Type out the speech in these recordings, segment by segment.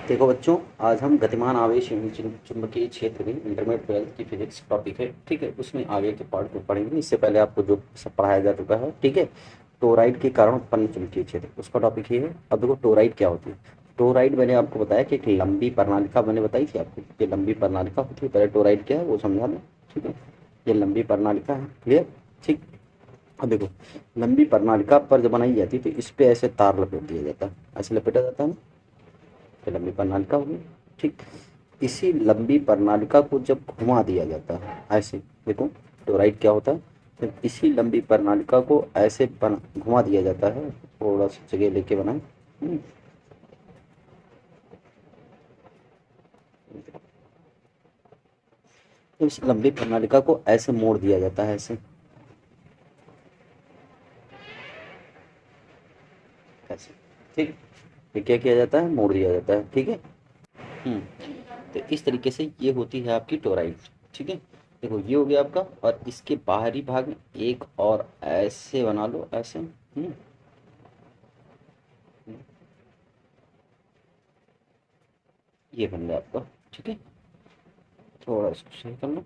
देखो बच्चों, आज हम गतिमान आवेश एवं चुंबकीय क्षेत्र की इंटरमीडिएट ट्वेल्थ की फिजिक्स टॉपिक है, ठीक है। उसमें आगे के पार्ट को पढ़ेंगे। इससे पहले आपको जो सब पढ़ाया जा चुका है, ठीक है। टोराइड के कारण उत्पन्न चुंबकीय क्षेत्र, उसका टॉपिक ये है। अब देखो टोराइड क्या होती है। टोराइड मैंने आपको बताया कि एक लंबी प्रणालिका, मैंने बताई थी आपको, ये लंबी प्रणालिका होती है। पहले टोराइड क्या है वो समझा दें, ठीक है। ये लंबी प्रणालिका है, क्लियर, ठीक। अब देखो, लंबी प्रणालिका पर जब बनाई जाती है तो इस पे ऐसे तार लपेट दिया जाता है, ऐसे लपेटा जाता है ना, ये लंबी प्रणालिका होगी, ठीक। इसी लंबी प्रणालिका को जब घुमा दिया जाता है ऐसे, देखो टोराइड क्या होता है, जब इसी लंबी प्रणालिका को ऐसे घुमा दिया जाता है, थोड़ा सा जगह लेके बनाए, तो इस लंबी प्रणालिका को ऐसे मोड़ दिया जाता है, ऐसे ऐसे, ठीक। ये क्या किया जाता है, मोड़ दिया जाता है, ठीक है। तो इस तरीके से ये होती है आपकी टोराइड, ठीक है। देखो ये हो गया आपका, और इसके बाहरी भाग में एक और ऐसे बना लो, ऐसे, ये बन गया आपका, ठीक है। थोड़ा इसको सही कर लो,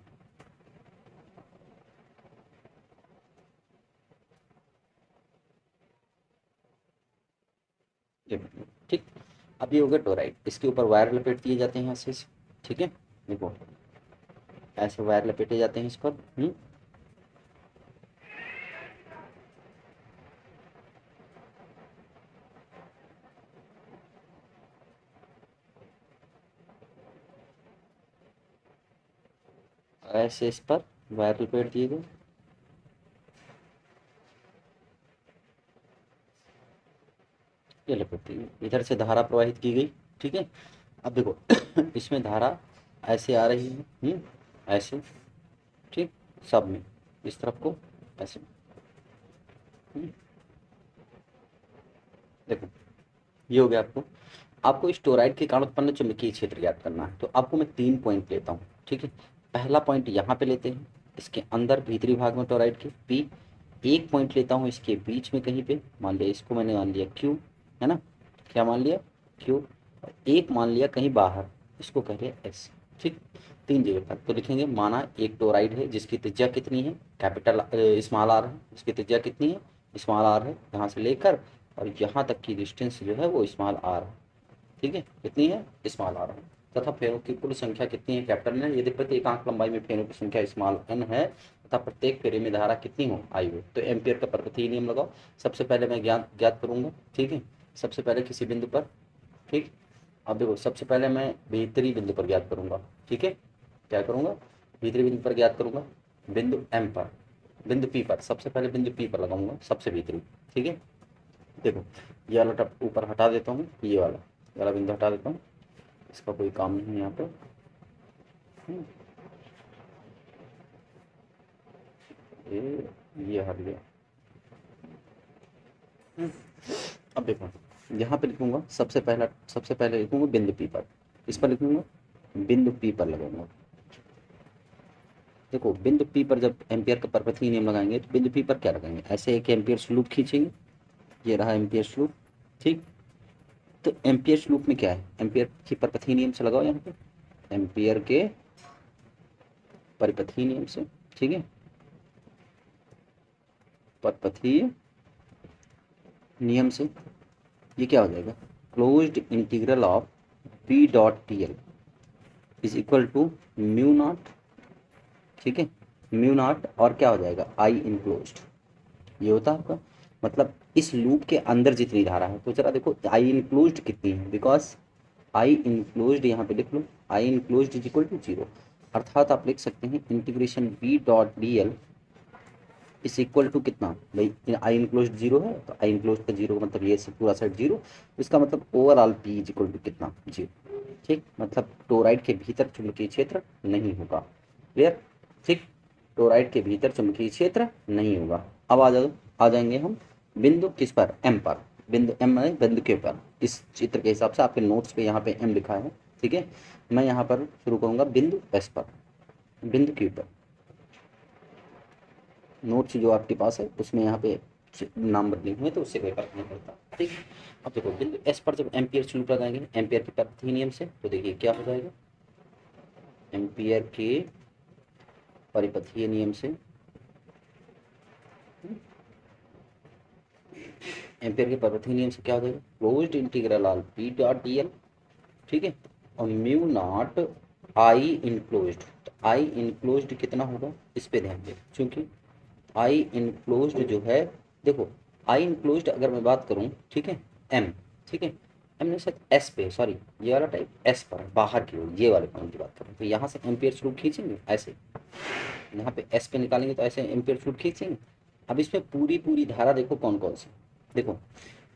ये बन गया, ठीक। अब ये हो गया टोराइड, इसके ऊपर वायर लपेट दिए जाते हैं ऐसे, ठीक है। देखो ऐसे वायर लपेटे जाते हैं इस पर, ऐसे इस पर वायर लपेट दिए गए, ये लपेट दी गई, इधर से धारा प्रवाहित की गई, ठीक है। अब देखो इसमें धारा ऐसे आ रही है, ऐसे, ठीक, सब में, इस तरफ को ऐसे, हम्म, देखो ये हो गया आपको। आपको इस टोराइड के कारण उत्पन्न चुंबकीय क्षेत्र ज्ञात करना है, तो आपको मैं 3 पॉइंट लेता हूँ, ठीक है। पहला पॉइंट यहाँ पे लेते हैं, इसके अंदर भीतरी भाग में टोराइड के पी। एक पॉइंट लेता हूँ इसके बीच में कहीं पे, मान लिया इसको मैंने मान लिया क्यू, है ना, क्या मान लिया, क्यू। और एक मान लिया कहीं बाहर, इसको कह रहे एस, ठीक। 3 जगह पर तो लिखेंगे, माना एक टोराइड है जिसकी त्रिज्या कितनी है, कैपिटल स्मॉल आर है, जिसकी त्रिज्या कितनी है, स्मॉल आर है, यहाँ से लेकर और यहाँ तक की डिस्टेंस जो है वो स्मॉल आर है, ठीक है। कितनी है, स्मॉल आर है। तथा फेरों की कुल संख्या कितनी है, कैपिटल एन। यदि प्रत्येक आंख लंबाई में फेरों की संख्या स्मॉल एन है तथा प्रत्येक फेरे में धारा कितनी हो, आई हो, तो एम्पियर का पर्वतीय नियम लगाओ। सबसे पहले मैं ज्ञात ज्ञात करूंगा, ठीक है। सबसे पहले किसी बिंदु पर, ठीक। अब देखो सबसे पहले मैं भीतरी बिंदु पर ज्ञात करूंगा, ठीक है। क्या करूंगा, भीतरी बिंदु पर ज्ञात करूंगा, बिंदु एम पर, बिंदु पी पर, सबसे पहले बिंदु पी पर लगाऊंगा, सबसे भीतरी, ठीक है। देखो ये वाला टप ऊपर हटा देता हूँ, ये वाला बिंदु हटा देता हूँ, इसका कोई काम नहीं है यहाँ पे, हम्म, ये हट गया, हम्म। अब देखो यहाँ पे लिखूंगा, सबसे पहले लिखूंगा बिंदु पी पर, इस पर लिखूंगा, बिंदु पी पर लगाऊंगा। देखो बिंदु पी पर जब एम्पियर का पर्पथीय नियम लगाएंगे तो बिंदु पी पर क्या लगाएंगे, ऐसे एक एम्पियर लूप खींचेंगे, ये रहा एम्पियर लूप, ठीक। तो एम्पियर लूप में क्या है, एम्पियर की पर्पथीय नियम से लगाओ यहाँ पे, एम्पियर के परिपथीय नियम से, ठीक है, परपथीय नियम से, ये क्या हो जाएगा, closed integral of P dot T L is equal to mu naught, ठीक है, म्यू नॉट और क्या हो जाएगा, आई इनक्लोज्ड। ये होता है आपका, मतलब इस लूप के अंदर जितनी धारा है, तो जरा देखो आई इनक्लोज्ड कितनी है, बिकॉज आई इनक्लोज्ड यहाँ पे लिख लो, I enclosed is equal to 0। अर्थात आप लिख सकते हैं integration B dot D L is equal to कितना, भाई आई इनक्लोज 0 है तो आई इनक्लोज का 0 मतलब ये से पूरा सेट 0, इसका मतलब overall P is equal to कितना, 0, ठीक। मतलब टोराइड के भीतर चुंबकीय क्षेत्र नहीं होगा, क्लियर, ठीक। टोराइड के भीतर चुंबकीय क्षेत्र नहीं होगा। अब आ जाएंगे हम बिंदु किस पर, एम पर, बिंदु एम है बिंदु के ऊपर। इस चित्र के हिसाब से आपके नोट्स पे यहाँ पे एम लिखा है, ठीक है। मैं यहाँ पर शुरू करूँगा बिंदु एस पर, बिंदु के ऊपर, नोट्स जो आपके पास है उसमें यहाँ पे नाम बदले हुए तो उससे कोई फर्क नहीं पड़ता। ठीक। अब देखो बिंदु एस पर जब एम्पियर लूप लगाएंगे एम्पियर के परिपथीय नियम से, तो देखिए क्या हो जाएगा, एम्पियर के परिपथीय नियम से, एम्पियर के परिपथीय नियम से क्या हो जाएगा, closed integral all P dot D L, ठीक है, और म्यू नॉट आई इनक्लोज्ड, तो आई इनक्लोज्ड कितना होगा इस पे ध्यान दें, क्योंकि आई इनक्लोज्ड जो है, देखो आई इनक्लोज्ड अगर मैं बात करूं, ठीक है, एम, ठीक है, एम ने शायद एस पे, सॉरी ये वाला टाइप एस पर है, बाहर की ओर ये वाले पॉइंट की बात करूँ, तो यहाँ से एम्पियर स्लूप खींचेंगे ऐसे, यहाँ पे एस पे निकालेंगे तो ऐसे एम्पियर स्लूप खींचेंगे। अब इसमें पूरी पूरी धारा देखो कौन कौन सी, देखो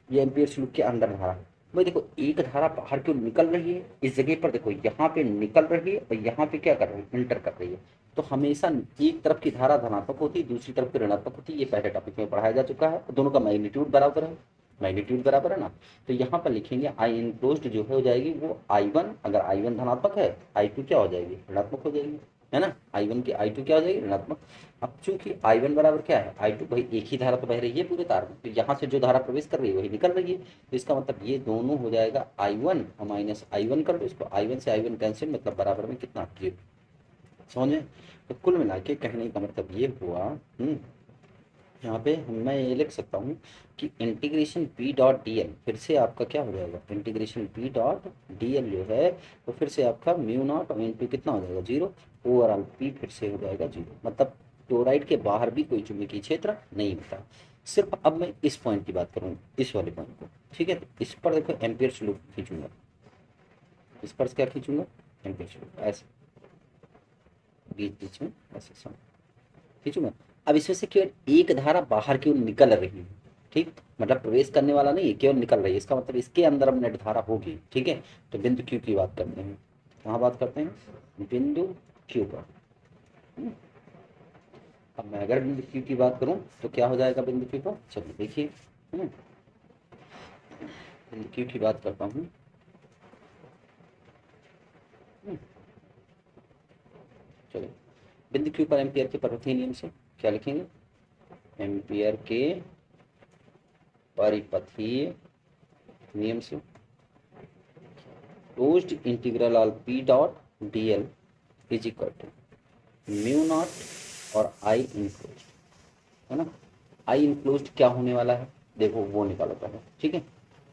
ये एम्पियर स्लूप के अंदर धारा, भाई देखो एक धारा बाहर क्यों निकल रही है, इस जगह पर देखो यहाँ पे निकल रही है और यहाँ पे क्या कर रही है, इंटर कर रही है, तो हमेशा एक तरफ की धारा धनात्मक होती है, दूसरी तरफ की ऋणात्मक होती है, ये पहले टॉपिक में पढ़ाया जा चुका है, दोनों का मैग्नीट्यूड बराबर है, मैग्नीट्यूड बराबर है ना, तो यहाँ पर लिखेंगे आई इनक्लोज्ड जो है हो जाएगी वो I1, अगर I1 धनात्मक है I2 क्या हो जाएगी, ऋणात्मक हो जाएगी, है ना, I1 की I2 क्या हो जाएगी, ऋणात्मक। अब चूंकि I1 बराबर क्या है I2, भाई एक ही धारा तो बह रही है पूरे तार में, तो यहाँ से जो धारा प्रवेश कर रही है वही निकल रही है, तो इसका मतलब ये दोनों हो जाएगा I1 और माइनस I1 कर लो इसको, I1 से I1 कैंसिल, मतलब बराबर में कितना, ये समझे। तो कुल मिला के कहने का मतलब ये हुआ, यहाँ पे मैं ये लिख सकता हूँ कि integration B dot D L फिर से आपका क्या हो जाएगा, integration B dot D L जो है तो फिर से आपका म्यू नॉट और इंटू कितना हो जाएगा, जीरो, ओवरऑल पी फिर से हो जाएगा जीरो, मतलब टोराइड के बाहर भी कोई चुंबकीय क्षेत्र नहीं होता। सिर्फ अब मैं इस पॉइंट की बात करूँ, इस वाले पॉइंट को, ठीक है, तो इस पर देखो एम्पियर लूप खींचूंगा, इस पर क्या खींचूंगा, एम्पियर लूप ऐसे बीच बीच में ऐसे खींचूंगा। अब इसमें से केवल एक धारा बाहर की ओर निकल रही है, ठीक, मतलब प्रवेश करने वाला नहीं है, केवल निकल रही है, इसका मतलब इसके अंदर अब नेट धारा होगी, ठीक है। तो बिंदु क्यू की बात करते हैं, कहाँ बात करते हैं, बिंदु क्यू पर। अब मैं अगर बिंदु क्यू की बात करूं तो क्या हो जाएगा बिंदु क्यू पर, चलिए देखिए, बिंदु क्यू की बात करता हूँ, चलिए बिंदु क्यू पर एम्पियर के परिपथीय नियम से क्या लिखेंगे, एम्पियर के परिपथीय नियम से closed integral all P dot D L is equal to mu naught और आई इनक्लोज्ड, है ना, आई इनक्लोज्ड क्या होने वाला है, देखो वो निकाला था, ठीक है,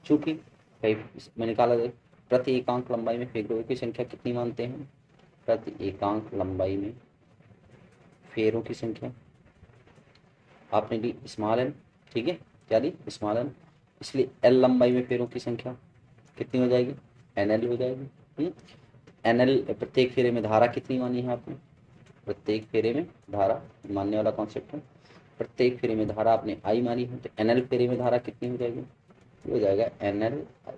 चूंकि मैं निकाला प्रति एकांक लंबाई में फेरों की संख्या कितनी मानते हैं, प्रति एकांक लंबाई में फेरों की संख्या आपने ली स्मॉल एन, ठीक है, क्या ली स्मॉल एन, इसलिए एल लंबाई में फेरों की संख्या कितनी हो जाएगी, एन एल हो जाएगी। एन एल प्रत्येक फेरे में धारा कितनी मानी है आपने, प्रत्येक फेरे में धारा मानने वाला कॉन्सेप्ट है, प्रत्येक फेरे में धारा आपने आई मानी है, तो एन एल फेरे में धारा कितनी हो जाएगी, ये हो जाएगा एन एल आई,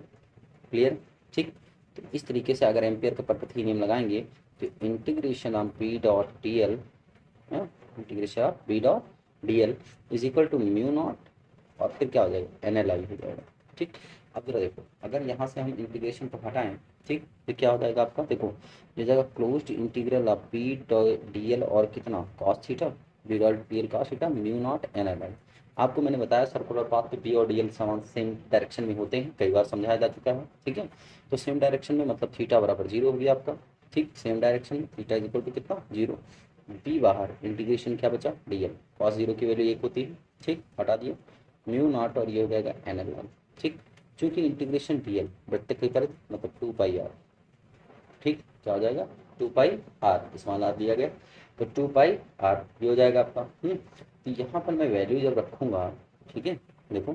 क्लियर, ठीक। तो इस तरीके से अगर एम्पियर का परिपथीय नियम लगाएंगे तो integration of B dot D L, integration of B dot D L is equal to mu naught और फिर क्या हो जाएगा एन एल आई हो जाएगा, ठीक। अब जरा देखो अगर यहाँ से हम इंटीग्रेशन को हटाएं, ठीक, तो क्या हो जाएगा आपका, देखो ये जाएगा closed integral of B D L और कितना cos theta, B dot D L cos theta mu naught N L I. आपको मैंने बताया सर्कुलर पाथ पे बी और डी एल समान सेम डायरेक्शन में होते हैं, कई बार समझाया जा चुका है, ठीक है। तो सेम डायरेक्शन में मतलब थीटा बराबर जीरो हो गया आपका, ठीक, सेम डायरेक्शन में थीटा इज इक्वल टू कितना जीरो, बी बाहर, इंटीग्रेशन क्या बचा डी एल, कॉस जीरो की वैल्यू 1 होती है, ठीक, हटा दिया, म्यू नॉट और ये हो जाएगा एन एल वन, ठीक, चूंकि इंटीग्रेशन डी एल वृत्त के परिधि मतलब 2 पाई आर, ठीक, क्या हो जाएगा 2 पाई आर, स्मॉल आर दिया गया, तो 2 पाई आर ये हो जाएगा आपका। तो यहाँ पर मैं वैल्यू जब रखूँगा, ठीक है, देखो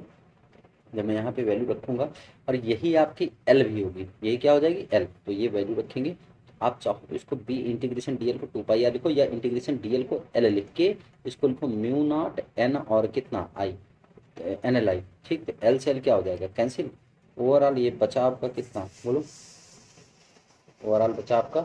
जब मैं यहाँ पे वैल्यू रखूँगा और यही आपकी एल भी होगी, यही क्या हो जाएगी एल, तो ये वैल्यू रखेंगे, आप चाहो तो इसको बी इंटीग्रेशन डी एल को 2 पाई आर लिखो या इंटीग्रेशन डी एल को एल लिख के इसको लिखो म्यू नॉट एन और कितना आई एन एल आई, ठीक, तो एल से एल क्या हो जाएगा कैंसिल, ओवरऑल ये बचा आपका कितना बोलो, ओवरऑल बचा आपका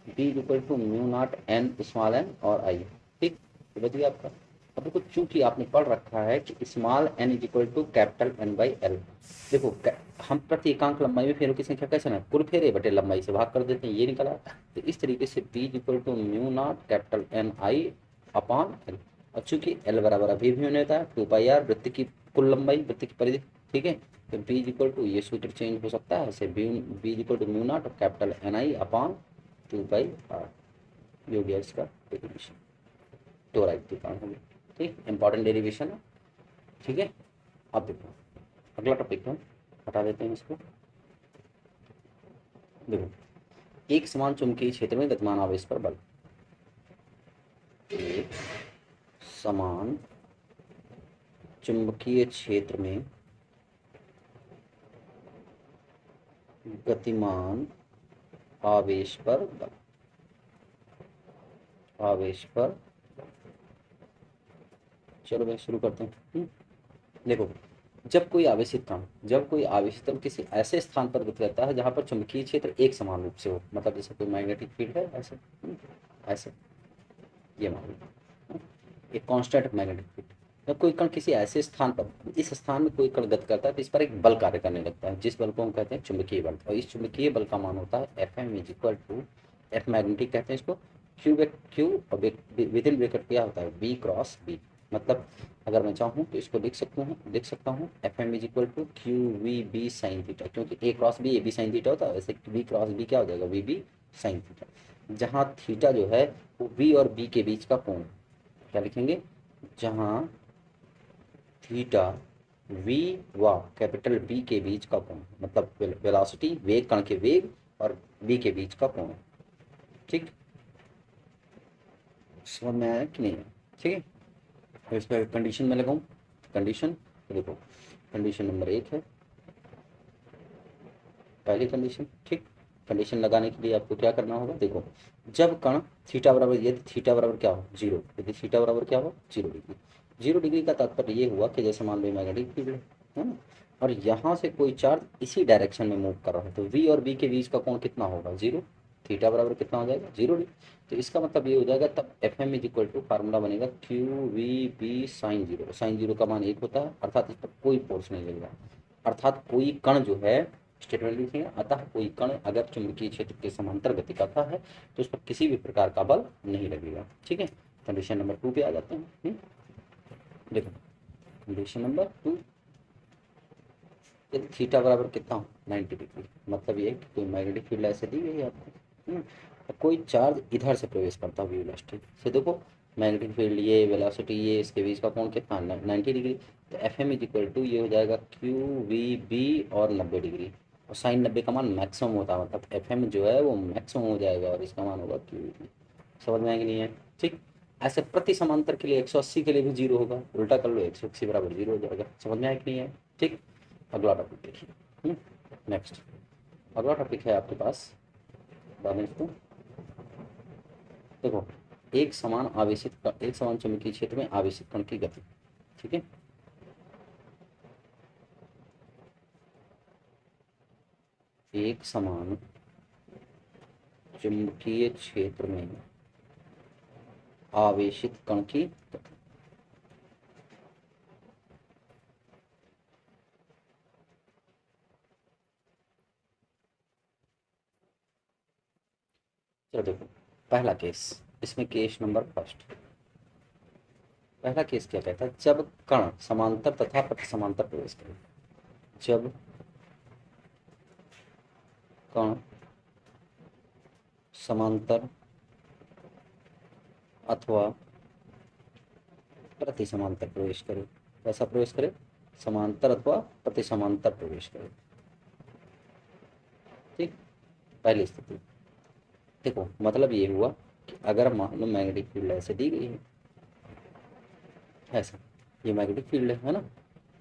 B equal to mu naught N small N और आई, ठीक, तो बच गया आपका। अब देखो चूंकि आपने पढ़ रखा है कि small N is equal to capital N by L, देखो हम प्रति एकांक लंबाई में फेरों की संख्या कैसे ना कुल फेरे बटे लंबाई से भाग कर देते हैं, ये निकला, तो इस तरीके से B is equal to mu naught capital N I upon L, और चूंकि एल बराबर अभी भी होने होता है 2 पाई आर, वृत्त की कुल लंबाई, वृत्त की परिधि, ठीक है। तो बी इज इक्वल टू, ये सूत्र चेंज हो सकता है ऐसे, B is equal to mu naught capital N I upon 2 pi R. ये हो गया इसका डेरिवेशन, टोराइड के कारण हो गया, ठीक, इंपॉर्टेंट डेरिवेशन है, ठीक है। अब देखो अगला टॉपिक है, हटा देते हैं इसको। देखो एक समान चुंबकीय क्षेत्र में गतिमान आवेश पर बल, एक समान चुंबकीय क्षेत्र में गतिमान आवेश पर बल, आवेश पर, चलो भाई शुरू करते हैं। देखो जब कोई आवेशित कण, जब कोई आवेशित कण किसी ऐसे स्थान पर गति करता है जहां पर चुंबकीय क्षेत्र एक समान रूप से हो, मतलब जैसे कोई मैग्नेटिक फील्ड है ऐसे, ऐसे ये मान लो एक कांस्टेंट मैग्नेटिक फील्ड। जब कोई कण किसी ऐसे स्थान पर, इस स्थान में कोई कण गति करता है तो इस पर एक बल कार्य करने लगता है, जिस बल को हम कहते हैं चुंबकीय बल, और इस चुंबकीय बल का मान होता है F M is equal to, F magnetic कहते हैं इसको, क्यू और विद इन ब्रैकेट क्या होता है बी क्रॉस बी। मतलब अगर मैं चाहूँ तो इसको लिख सकता हूँ F M is equal to Q V B sine theta, क्योंकि A cross B A B sine theta होता है, वैसे बी क्रॉस बी क्या हो जाएगा वी बी साइन थीटा। जहाँ थीटा जो है वो वी और बी के बीच का कोण, क्या लिखेंगे, जहाँ थीटा वी व कैपिटल बी के बीच का कोण, मतलब वेलोसिटी वेग, कण के वेग और बी के बीच का कोण, ठीक, समझ में आया कि नहीं है, ठीक है। तो इस पर कंडीशन में लगाऊं, कंडीशन देखो, कंडीशन नंबर 1 है, पहली कंडीशन, ठीक। कंडीशन लगाने के लिए आपको क्या करना होगा, देखो जब कण थीटा बराबर, यदि थीटा बराबर क्या हो 0, यदि थीटा बराबर क्या हो 0 डिग्री, 0 डिग्री का तात्पर्य ये हुआ कि जैसे मान लो मैग्नेटिक फील्ड है ना, और यहाँ से कोई चार्ज इसी डायरेक्शन में मूव कर रहा है, तो वी और बी के बीच का कोण कितना होगा 0, थीटा बराबर कितना हो जाएगा 0 डिग्री। तो इसका मतलब ये हो जाएगा, तब F M is equal to formula बनेगा Q V B sine 0, sine 0 का मान 1 होता है, अर्थात इस पर कोई फोर्स नहीं लगेगा, अर्थात कोई कण जो है, स्टेटमेंट लिखेंगे, अतः कोई कण अगर चुंबकीय क्षेत्र के समांतर गति करता है तो उस पर किसी भी प्रकार का बल नहीं लगेगा, ठीक है। कंडीशन नंबर 2 पे आ जाते हैं। देखो कंडीशन नंबर 2, यदि थीटा बराबर कितना हो 90 डिग्री, मतलब ये कि कोई मैग्नेटिक फील्ड ऐसे दी गई है आपको, और कोई चार्ज इधर से प्रवेश करता हुआ वेलोसिटी से, देखो मैग्नेटिक फील्ड ये वेलोसिटी ये, इसके बीच का कोण कितना 90 डिग्री। तो F M is equal to ये हो जाएगा क्यू वी बी और 90 डिग्री, और साइन 90 का मान मैक्सिमम होता है, मतलब एफ एम जो है वो मैक्सिमम हो जाएगा और इसका मान होगा क्यू वी। समझ में आएगी नहीं है, ठीक। ऐसे प्रति समांतर के लिए 180 के लिए भी 0 होगा, उल्टा कर लो 180 बराबर 0 हो जाएगा, समझ में आया कि नहीं है, ठीक। अगला टॉपिक देखिए, नेक्स्ट अगला टॉपिक है आपके पास, इसको देखो, एक समान चुंबकीय क्षेत्र में आवेशित कण की गति, ठीक है। एक समान चुंबकीय क्षेत्र में आवेशित कण की गति, चलो देखो पहला केस, इसमें केस नंबर फर्स्ट, पहला केस क्या कहता है, जब कण समांतर तथा प्रति समांतर प्रवेश करे, जब कण समांतर अथवा प्रति समांतर प्रवेश करे, कैसा प्रवेश करे, समांतर अथवा प्रति समांतर प्रवेश करे, ठीक। पहली स्थिति देखो, मतलब ये हुआ कि अगर मान लो मैग्नेटिक फील्ड ऐसे दी गई है, ऐसा ये मैग्नेटिक फील्ड है ना,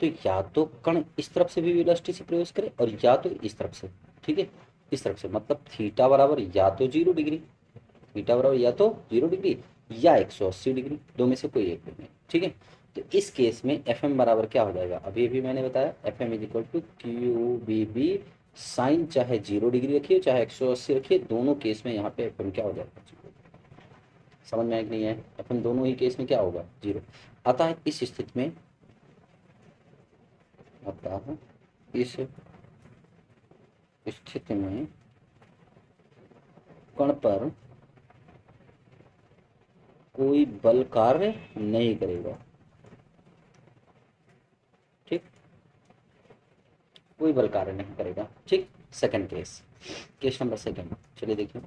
तो या तो कण इस तरफ से भी वेलोसिटी से प्रवेश करे और या तो इस तरफ से, ठीक है, इस तरफ से, मतलब थीटा बराबर या तो 0 डिग्री, थीटा बराबर या तो 0 डिग्री या 180 डिग्री, दो में से कोई एक नहीं, ठीक है। तो इस केस में एफ एम बराबर क्या हो जाएगा, अभी अभी मैंने बताया F M is equal to Q B B sine, चाहे 0 डिग्री रखिए चाहे 180 रखिए, दोनों केस में यहाँ पे एफ एम क्या हो जाएगा, समझ में आया कि नहीं है, एफ एम दोनों ही केस में क्या होगा 0। अतः इस स्थिति में, अतः इस स्थिति में कण पर कोई बल कार्य नहीं करेगा। ठीक, कोई बल कार्य नहीं करेगा। ठीक, second case, case number second, चलिए देखिए।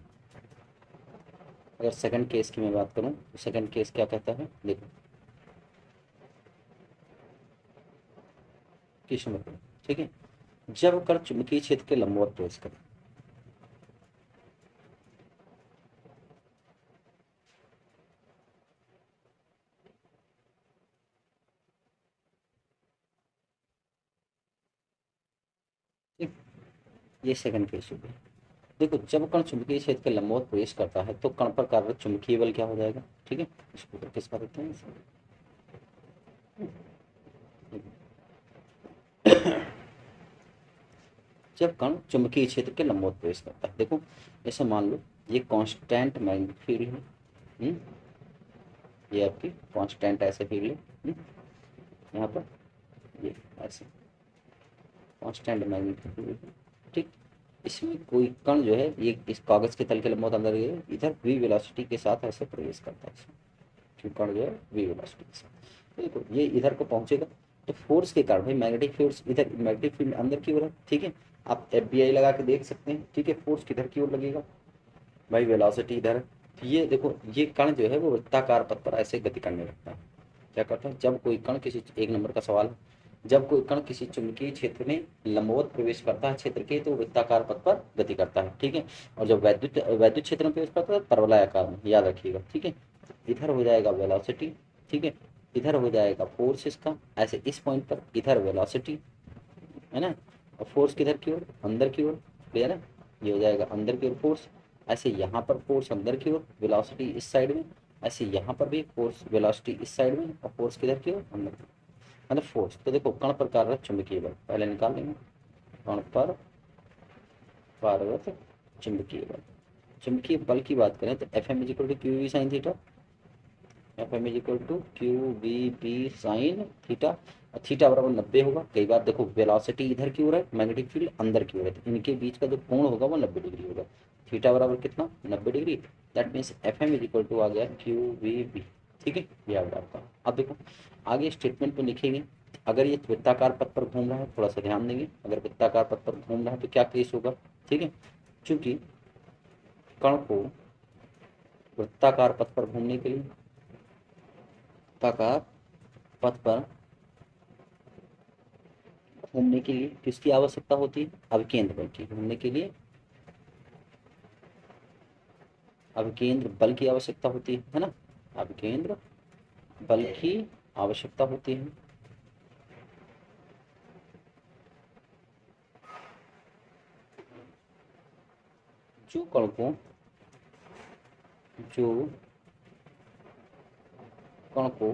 अगर सेकंड केस की मैं बात करूं तो सेकंड केस क्या कहता है, देखो केस नंबर 2। ठीक है, जब कण चुंबकीय क्षेत्र के लंबवत प्रवेश करे। ठीक, ये सेकंड केस हो गया। देखो, जब कण चुंबकीय क्षेत्र के लंबवत प्रवेश करता है तो कण पर कार्यरत चुंबकीय बल क्या हो जाएगा। ठीक है, इसको तो किस बात हैं। जब कण चुंबकीय क्षेत्र के लंबवत प्रवेश करता है, देखो जैसे मान लो ये कांस्टेंट मैग्नेटिक फील्ड है। हम्म, ये आपकी कांस्टेंट ऐसे फील्ड है। यहाँ पर ये ऐसे कांस्टेंट मैग्नेटिक फील्ड है। ठीक, इसमें कोई कण जो है ये इस कागज के तल के लंबवत अंदर ये इधर v वेलोसिटी के साथ ऐसे प्रवेश करता है इसमें। क्योंकि कण जो है v वेलोसिटी के साथ, देखो ये इधर को पहुंचेगा तो फोर्स के कारण भाई मैग्नेटिक फोर्स इधर, मैग्नेटिक फील्ड अंदर की ओर है। ठीक है, आप FBI लगा के देख सकते हैं। ठीक है, फोर्स किधर की ओर लगेगा भाई, वेलोसिटी इधर है। तो ये देखो ये कण जो है वो वृत्ताकार पथ पर ऐसे गति करने लगता है। क्या करता है, जब कोई कण किसी, एक नंबर का सवाल है, जब कोई कण किसी चुंबकीय क्षेत्र में लंबवत प्रवेश करता है क्षेत्र के, तो वृत्ताकार पथ पर गति करता है। ठीक है, और जब वैद्युत वैद्युत क्षेत्र में प्रवेश करता है परवलयाकार में, याद रखिएगा। ठीक है, इधर हो जाएगा वेलोसिटी। ठीक है, इधर हो जाएगा फोर्स इसका ऐसे इस पॉइंट पर, इधर वेलोसिटी है ना, और फोर्स किधर की ओर, अंदर की ओर। क्लियर है, ये हो जाएगा अंदर की ओर फोर्स। ऐसे यहाँ पर फोर्स अंदर की ओर, वेलोसिटी इस साइड में। ऐसे यहाँ पर भी फोर्स वेलोसिटी इस साइड में, और फोर्स किधर की ओर, अंदर की ओर। मतलब फोर्स तो देखो कण पर कार्यरत चुंबकीय बल पहले निकाल लेंगे। कण पर कार्यरत चुंबकीय बल, चुंबकीय बल की बात करें तो F M is equal to Q V sine theta. F M is equal to Q V B sine theta. और थीटा बराबर 90 होगा। कई बार देखो वेलोसिटी इधर की ओर है, मैग्नेटिक फील्ड अंदर की ओर है, तो इनके बीच का जो कोण होगा वो 90 डिग्री होगा। थीटा बराबर कितना, 90 degree. That means F M is equal to आ गया क्यू वी बी। ठीक है, ये आ गया आपका। अब देखो आगे स्टेटमेंट में लिखेंगे, अगर ये वृत्ताकार पथ पर घूम रहा है, थोड़ा सा ध्यान देंगे, अगर वृत्ताकार पथ पर घूम रहा है तो क्या केस होगा। ठीक है, चूंकि कण को वृत्ताकार पथ पर घूमने के लिए, वृत्ताकार पथ पर घूमने के लिए किसकी आवश्यकता होती है, अभिकेंद्र बल की। घूमने के लिए अभिकेंद्र बल की आवश्यकता होती है ना, अभिकेंद्र बल की आवश्यकता होती है। जो कण को जो कण को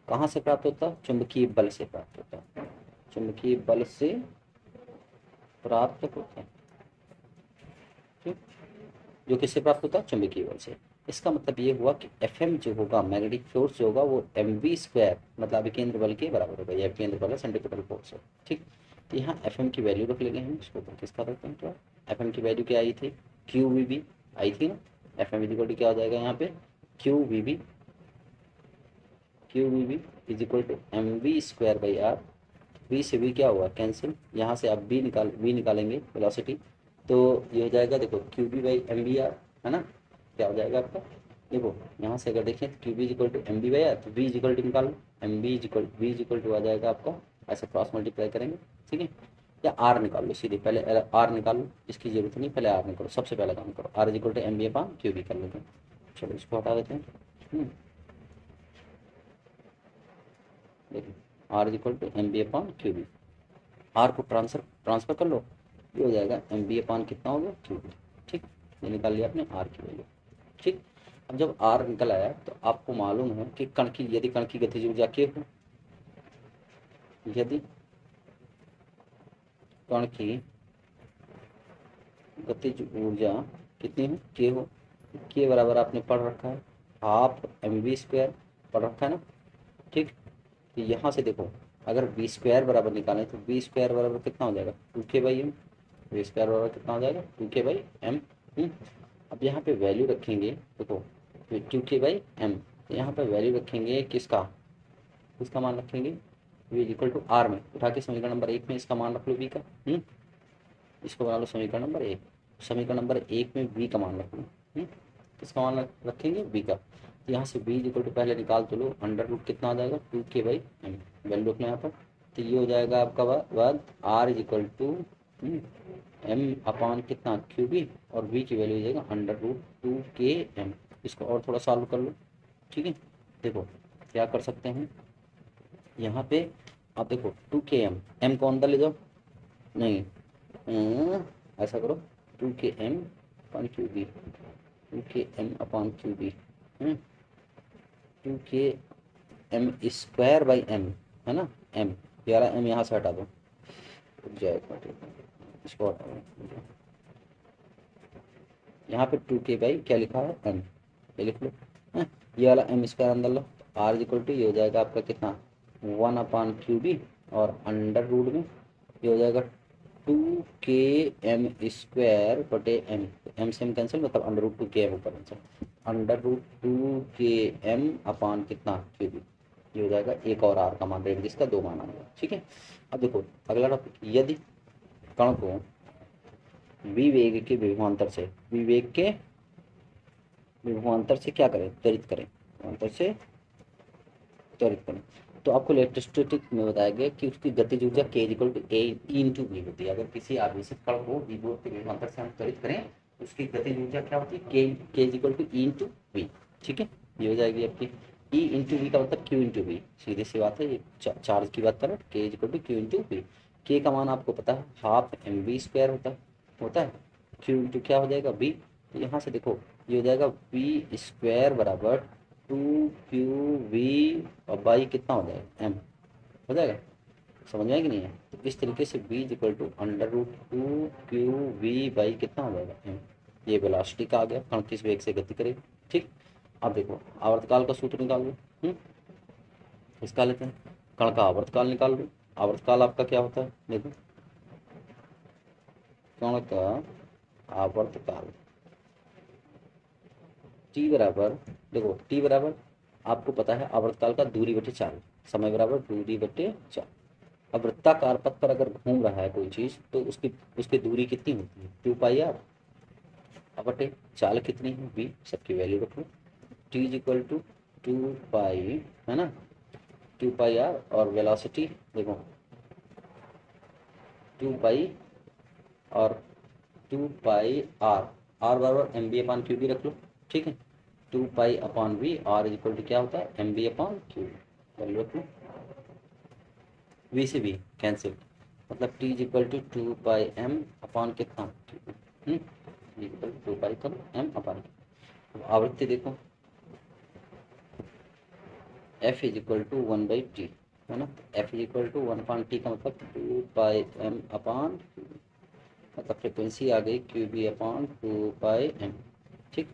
कहाँ से प्राप्त होता है, चुंबकीय बल से प्राप्त होता है। चुंबकीय बल से प्राप्त होता है। ठीक, जो किससे प्राप्त होता है, चुंबकीय बल से। इसका मतलब ये हुआ कि एफ एम जो होगा, मैग्नेटिक फोर्स जो होगा वो एम वी स्क्वायर मतलब अभिकेंद्र बल के बराबर होगा। ये अभिकेंद्र बल है, सेंट्रीपिटल फोर्स है। ठीक, तो यहाँ एफ एम की वैल्यू रख लेंगे हम, इसको किसका रखते हैं, तो एफ एम की वैल्यू क्या आई थी, क्यू वी बी आई थी ना। एफ एम इजिकल टू क्या हो जाएगा यहाँ पे, Q V B, Q V B is equal to M V square by R. V से वी क्या हुआ, कैंसिल। यहाँ से आप वी निकालेंगे वेलोसिटी, तो ये हो जाएगा देखो Q B by M B R, है ना। क्या हो जाएगा आपका, देखो यहाँ से अगर देखें तो Q B equal to M B by R, तो वी इजिकल टू निकालो, M B equal V equal to आ जाएगा आपका, ऐसे क्रॉस मल्टीप्लाई करेंगे। ठीक है, या आर निकाल लो सीधे, पहले आर निकाल लो, इसकी जरूरत नहीं, पहले आर निकालो, सबसे पहले काम करो, R is equal to M B upon Q B कर लेते हैं। चलो इसको हटा देते हैं। देखिए R is equal to M B upon Q B, R को ट्रांसफर कर लो, ये हो जाएगा एम बी अपान कितना हो गया, क्यू बी। ठीक, ये निकाल लिया आपने आर की वैल्यू। ठीक, अब जब आर निकल आया तो आपको मालूम है कि कण की, यदि कण की गतिज ऊर्जा के हो, यदि कण की गतिज ऊर्जा कितनी हो, के हो, के बराबर आपने पढ़ रखा है हाफ एम वी स्क्वायर, पढ़ रखा है ना। ठीक, तो यहाँ से देखो अगर वी स्क्वायर बराबर निकालें तो वी स्क्वायर बराबर कितना हो जाएगा, 2k/m। वी स्क्वायर बराबर कितना हो जाएगा, 2k/m। अब यहाँ पे वैल्यू रखेंगे, देखो 2k/m, तो यहाँ पे वैल्यू रखेंगे किसका, इसका मान रखेंगे v इक्वल टू आर में, उठा के समीकरण नंबर 1 में इसका मान रख लो v का। इसको बना लो समीकरण नंबर 1। समीकरण नंबर 1 में v का मान रख लो। इसका मान रखेंगे v का। तो यहाँ से v इक्वल टू पहले निकाल तो लो, अंडर रूट कितना आ जाएगा 2k/m, वैल्यू रख लो यहाँ पर। तो ये हो जाएगा आपका बाद r इक्वल टू m अपान कितना क्यूबी, और v की वैल्यू हो जाएगा अंडर रूट 2km। इसको और थोड़ा सॉल्व कर लो, ठीक है। देखो क्या कर सकते हैं यहाँ पे, आप देखो 2km, m को अंदर ले जाओ, नहीं ऐसा करो 2km upon Q B, 2km upon Q B, 2km square by m, है ना, m यार m यहाँ से हटा दो, जाएगा इसको हटा दो। यहाँ पे 2k बाई क्या लिखा है m, ये लिख लो। ये वाला m स्क्वायर अंदर लो, तो r इक्वल टू ये हो जाएगा आपका कितना 1 अपान क्यूबी, और अंडर रूट में ये हो जाएगा 2km स्क्वायर बटे m से m कैंसिल, मतलब अंडर रूट 2km ऊपर आंसर, अंडर रूट 2km अपान कितना क्यूबी, ये हो जाएगा एक और r का मान रहेगा, जिसका 2 मान आएगा, ठीक है। अब देखो अगला टॉपिक, यदि कण को विवेग के विभवांतर से, विवेग के विभवांतर से क्या करें, त्वरित करें, विभवांतर से त्वरित करें, तो आपको इलेक्ट्रोस्टैटिक में बताया गया कि उसकी गतिज ऊर्जा k equal to a into v होती है। अगर किसी आवेशित कण को विभव के विभवांतर से हम त्वरित करें, उसकी गतिज ऊर्जा क्या होती है, k equal to e into v, ठीक है। ये हो जाएगी आपकी e इंटू वी का मतलब q इंटू वी, सीधी सी बात है, ये चार्ज की बात करें, k equal to q into V. k का मान आपको पता है हाफ mv स्क्वायर होता है, q इंटू क्या हो जाएगा v, तो यहाँ से देखो ये हो जाएगा v स्क्वायर बराबर 2qv और बाई कितना हो जाएगा m, हो जाएगा, समझ में कि नहीं है। तो इस तरीके से v equal to under root 2qv by कितना हो जाएगा m, ये वेलोसिटी का आ गया, कण किस वेग से गति करेगा, ठीक। अब देखो आवर्तकाल का सूत्र निकाल लो, इसका लेते हैं, कण का आवर्तकाल निकाल लो। आवर्तकाल आपका क्या होता है, देखो कण का आवर्तकाल t बराबर, देखो t बराबर आपको पता है आवर्तकाल का दूरी बटे 4, समय बराबर दूरी बटे 4। अब वृत्ताकार पथ पर अगर घूम रहा है कोई चीज, तो उसकी दूरी कितनी होती है 2πr, अब बटे चाल कितनी है v, सबकी वैल्यू रखो, t इक्वल टू 2π, है ना, 2πr, और वेलोसिटी देखो 2π और 2πr, r बराबर mv अपान क्यू भी रख लो, ठीक है। 2π अपान वी, आर इक्वल टू क्या होता है mv अपान क्यू, वैल्यू रख लो, v से v कैंसिल, मतलब t इक्वल टू 2πm अपान कितना इक्वल टू 2π कम m अपान। अब आवृत्ति देखो f is equal to 1/t, है ना, f is equal to 1/t का मतलब 2πm अपान, मतलब फ्रिक्वेंसी आ गई क्यूबी अपान 2πm, ठीक,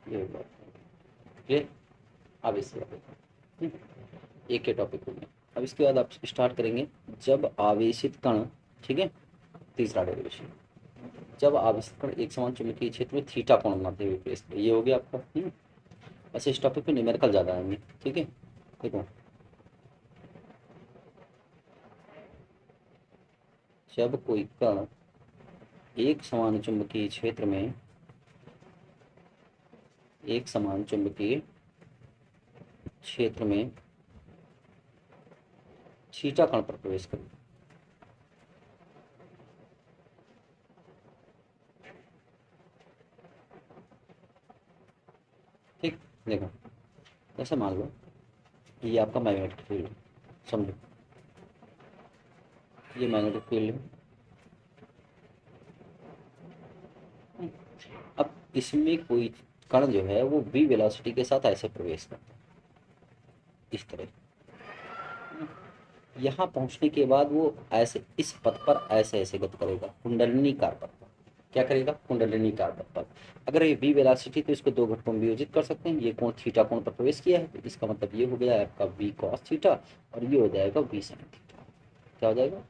ये होगा क्लियर। अब इससे एक के टॉपिक हो गया। अब इसके बाद आप स्टार्ट करेंगे जब आवेशित कण, ठीक है, तीसरा डेरिवेशन, जब आवेशित कण एक समान चुंबकीय क्षेत्र में थीटा कोण बनाते हुए प्रेस करें, ये हो गया आपका। वैसे इस टॉपिक पे न्यूमेरिकल ज़्यादा आएंगे, ठीक है। देखो जब कोई कण एक समान चुंबकीय क्षेत्र में, एक समान चुंबकीय क्षेत्र में थीटा कण पर प्रवेश करें, ठीक। देखो जैसे मान लो ये आपका मैग्नेटिक फील्ड है, समझो ये मैग्नेटिक फील्ड है। अब इसमें कोई कण जो है वो v वेलोसिटी के साथ ऐसे प्रवेश करता है, इस तरह। यहाँ पहुंचने के बाद वो ऐसे इस पथ पर ऐसे ऐसे गति करेगा, कुंडलिनीकार पथ पर। क्या करेगा, कुंडलिनीकार पथ पर। अगर ये v वेलोसिटी, तो इसको दो घटकों में वियोजित कर सकते हैं। ये कोण थीटा कोण पर प्रवेश किया है, तो इसका मतलब ये हो गया आपका v cos थीटा, और ये हो जाएगा v sin थीटा। क्या हो जाएगा,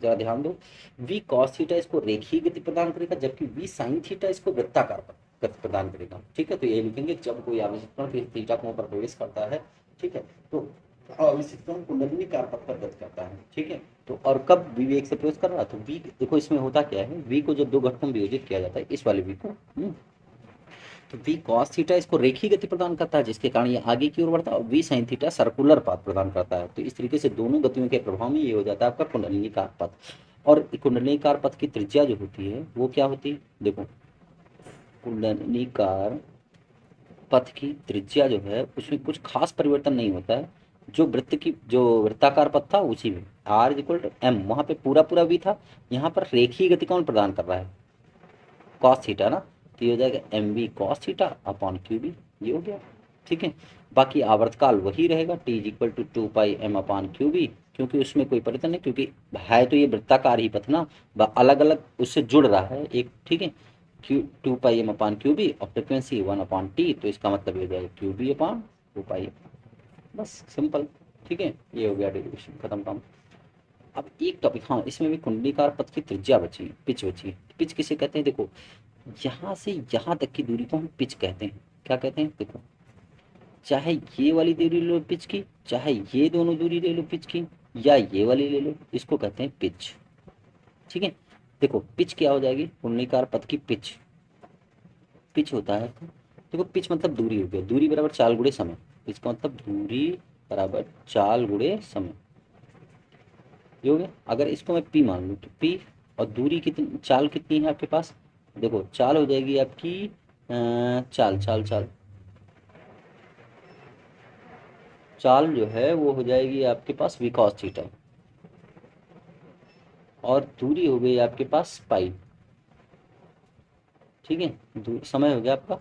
जरा ध्यान दो, v cos थीटा इसको रेखीय गति प्रदान करेगा, जबकि v sin थीटा इसको वृत्ताकार पथ गति प्रदान करेगा। ठीक है, तो ये लिखेंगे जब कोई आवेशित कण किसी थीटा कोण पर प्रवेश करता है, ठीक है, तो आवेशित कण कुंडलिनीकार पथ पर गति करता है। ठीक है, तो और कब v वेग से प्रवेश कर रहा है, तो v देखो इसमें होता क्या है, v को जब दो घटकों में वियोजित किया जाता है, इस वाले v को, तो v cos थीटा इसको रेखीय गति प्रदान करता है, जिसके कारण ये आगे की ओर बढ़ता है, और v sin theta circular path प्रदान करता है। तो इस तरीके से दोनों गतियों के प्रभाव में ये हो जाता है आपका कुंडलिनीकार पथ। और कुंडलिनीकार पथ की त्रिज्या जो होती है वो क्या होती है, देखो कुंडलिनीकार पथ की त्रिज्या जो है उसमें कुछ खास परिवर्तन नहीं होता है, जो वृत्त की जो वृत्ताकार पथ था उसी में r इक्वल टू एम, वहाँ पे पूरा पूरा v था, यहाँ पर रेखीय गति कौन प्रदान कर रहा है, cos थीटा ना, तो ये हो जाएगा M V cos theta upon Q B, ये हो गया। ठीक है, बाकी आवर्तकाल वही रहेगा, T is equal to 2 pi M upon Q B, क्योंकि उसमें कोई परिवर्तन नहीं, क्योंकि है तो ये वृत्ताकार ही पथ ना, अलग अलग उससे जुड़ रहा है एक। ठीक है, Q 2 pi M upon Q B और फ्रिक्वेंसी 1/t, तो इसका मतलब ये हो जाएगा क्यू बी अपॉन 2 पाई, बस सिंपल। ठीक है, ये हो गया डेरिवेशन, खत्म काम। अब एक टॉपिक, हाँ इसमें भी कुंडलीकार पथ की त्रिज्या बची, पिच बची। पिच किसे कहते हैं, देखो यहाँ से यहाँ तक की दूरी को हम पिच कहते हैं। क्या कहते हैं, देखो चाहे ये वाली दूरी ले लो पिच की, चाहे ये दोनों दूरी ले लो पिच की, या ये वाली ले लो, इसको कहते हैं पिच। ठीक है, देखो पिच क्या हो जाएगी, कुंडलीकार पथ की पिच, पिच होता है, देखो पिच मतलब दूरी हो गया, दूरी बराबर चाल गुणे समय, पिच का मतलब दूरी बराबर चाल गुणे समय, ये हो गया। अगर इसको मैं पी मान लूँ तो पी, और दूरी कितनी, चाल कितनी है आपके पास, देखो चाल हो जाएगी आपकी चाल चाल चाल चाल जो है वो हो जाएगी आपके पास v cos थीटा, और दूरी हो गई आपके पास पाई। ठीक है, समय हो गया आपका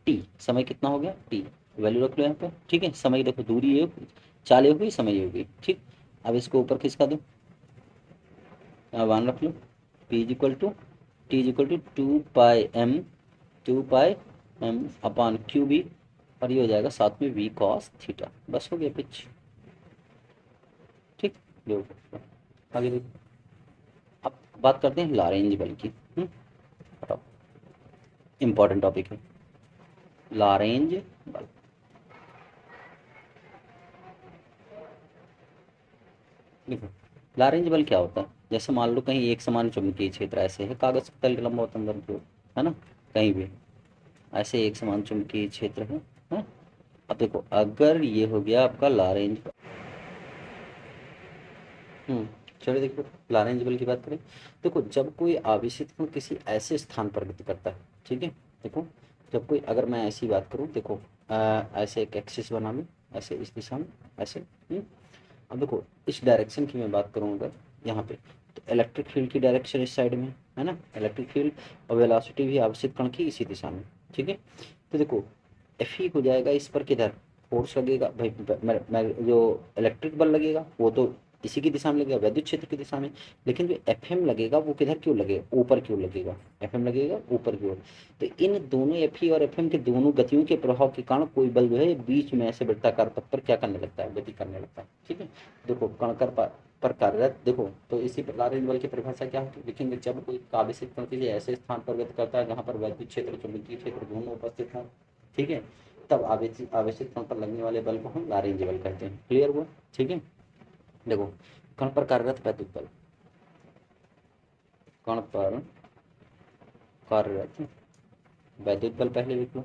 t, समय कितना हो गया t, वैल्यू रख लो यहाँ पे। ठीक है, समय देखो दूरी ये चाल हो गई, समय हो गई। ठीक, अब इसको ऊपर खिसका दो, वन रख लो, p is equal to T is equal to 2 pi M upon Q B, और ये हो जाएगा साथ में v cos थीटा, बस हो गया पिच। ठीक, ये हो गया। आगे देखो, अब बात करते हैं लॉरेंज बल की। बताओ, इंपॉर्टेंट टॉपिक है लॉरेंज बल। देखो लॉरेंज बल क्या होता है, जैसे मान लो कहीं एक समान चुंबकीय क्षेत्र ऐसे है, कागज का तल लंबवत अंदर की ओर, है ना, कहीं भी ऐसे एक समान चुंबकीय क्षेत्र है। अब देखो अगर ये हो गया आपका लॉरेंज, हम्म चलिए देखो लॉरेंज बल की बात करें। देखो जब कोई आवेशित कण किसी ऐसे स्थान पर गति करता है, ठीक है, देखो जब कोई, अगर मैं ऐसी बात करूँ, देखो ऐसे एक एक्सिस बना लूँ, ऐसे इस दिशा में ऐसे, अब देखो इस डायरेक्शन की मैं बात करूँ अगर यहाँ पे, तो इलेक्ट्रिक फील्ड की डायरेक्शन इस साइड में है ना, इलेक्ट्रिक फील्ड और वेलोसिटी भी आवेशित कण की इसी दिशा में। ठीक है, तो देखो एफ ही हो जाएगा इस पर, किधर फोर्स लगेगा भाई, मैं जो इलेक्ट्रिक बल लगेगा वो तो इसी की दिशा में लगेगा, वैद्युत क्षेत्र की दिशा में, लेकिन जो एफ एम लगेगा वो किधर क्यों लगेगा, ऊपर क्यों लगेगा, एफ एम लगेगा ऊपर की ओर। तो इन दोनों एफ ई और एफ एम के दोनों गतियों के प्रभाव के कारण कोई बल जो है बीच में ऐसे वृत्ताकार पथ पर क्या करने लगता है, गति करने लगता है। ठीक है, देखो कणकर पर कार्यरत, देखो तो इसी प्रकार इन बल की परिभाषा क्या होती है, देखेंगे जब कोई आवेशित कण किसी ऐसे स्थान पर गति करता है जहाँ पर वैद्युत क्षेत्र चुंबकीय क्षेत्र दोनों उपस्थित हों, ठीक है, तब आवेशित आवेशित कण पर लगने वाले बल को हम लॉरेंज बल कहते हैं। क्लियर हुआ। ठीक है, देखो कण पर कार्यरत वैद्युत बल, कण पर कार्यरत वैद्युत बल पहले लिख लो।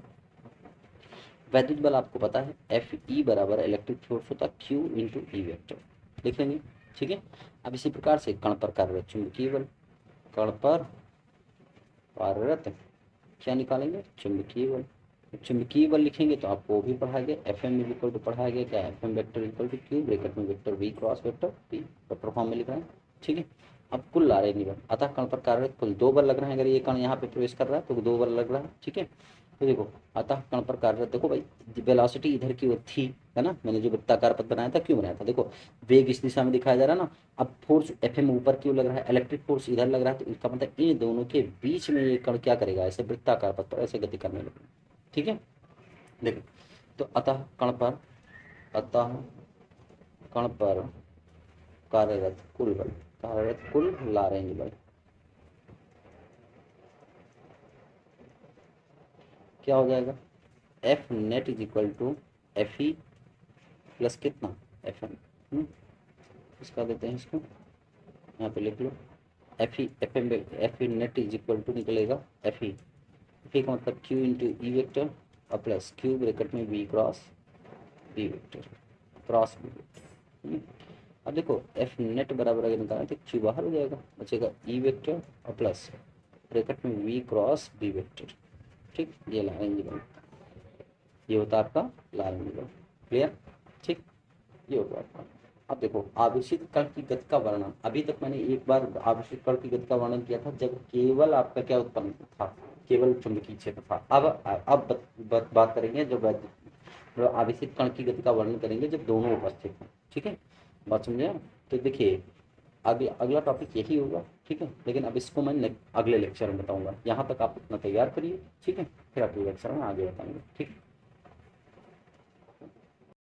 वैद्युत बल आपको पता है एफ ई बराबर इलेक्ट्रिक फोर्स होता है क्यू इंटू ई वेक्टर, लिख लेंगे। ठीक है, अब इसी प्रकार से कण पर कार्यरत चुंबकीय बल, कण पर कार्यरत क्या निकालेंगे, चुंबकीय बल। चुंबकीय बल लिखेंगे तो आपको वो भी पढ़ा गया, एफ एम इक्वल टू पढ़ाया गया क्या, F M vector equal to Q bracket में vector V cross vector P, vector form में लिख रहे हैं। ठीक है, अब कुल ला रहे हैं बल, अतः कण पर कार्यरत कुल 2 बल लग रहे हैं, अगर ये कण यहाँ पे प्रवेश कर रहा है तो 2 बल लग रहा है। ठीक है, तो देखो अतः कण पर कार्यरत, देखो भाई वेलोसिटी इधर की ओर थी, है ना, मैंने जो वृत्ताकार पथ बनाया था क्यों बनाया था, देखो वेग इस दिशा में दिखाया जा रहा है ना, अब फोर्स एफ एम ऊपर क्यों लग रहा है, इलेक्ट्रिक फोर्स इधर लग रहा है, तो इसका मतलब इन दोनों के बीच में ये कण क्या करेगा, ऐसे वृत्ताकार पथ पर ऐसे गति करने लगेगा। ठीक है, देखो तो अतः कण पर कार्यरत कुल बल, कार्यरत कुल लॉरेंज बल, क्या हो जाएगा, F net is equal to F E plus कितना एफ एम, इसका देते हैं इसको यहाँ पे लिख लो, F E F M F E net is equal to निकलेगा एफ ई का मतलब क्यू इंटू ई वेक्टर और प्लस क्यू ब्रैकेट में V cross B vector cross B vector. अब देखो एफ नेट बराबर अगर निकालें तो क्यू बाहर हो जाएगा, बचेगा ई वेक्टर और प्लस ब्रैकेट में वी क्रॉस बी वेक्टर। ठीक, ये लारेंजिबल, ये होता है आपका लारेंजिबल। क्लियर, ठीक, ये होगा आपका। अब देखो आवेशित कण की गति का वर्णन, अभी तक मैंने एक बार आवेशित कण की गति का वर्णन किया था जब केवल आपका क्या उत्पन्न था, केवल चुंबकीय क्षेत्र था। अब बात करेंगे जब आवेशित कण की गति का वर्णन करेंगे जब दोनों उपस्थित हैं। ठीक है, बात समझे। तो देखिए अगला टॉपिक यही होगा, ठीक है, लेकिन अब इसको मैं अगले लेक्चर में बताऊंगा। यहाँ तक आप इतना तैयार करिए, ठीक है, फिर अगले लेक्चर में आगे बताएंगे। ठीक।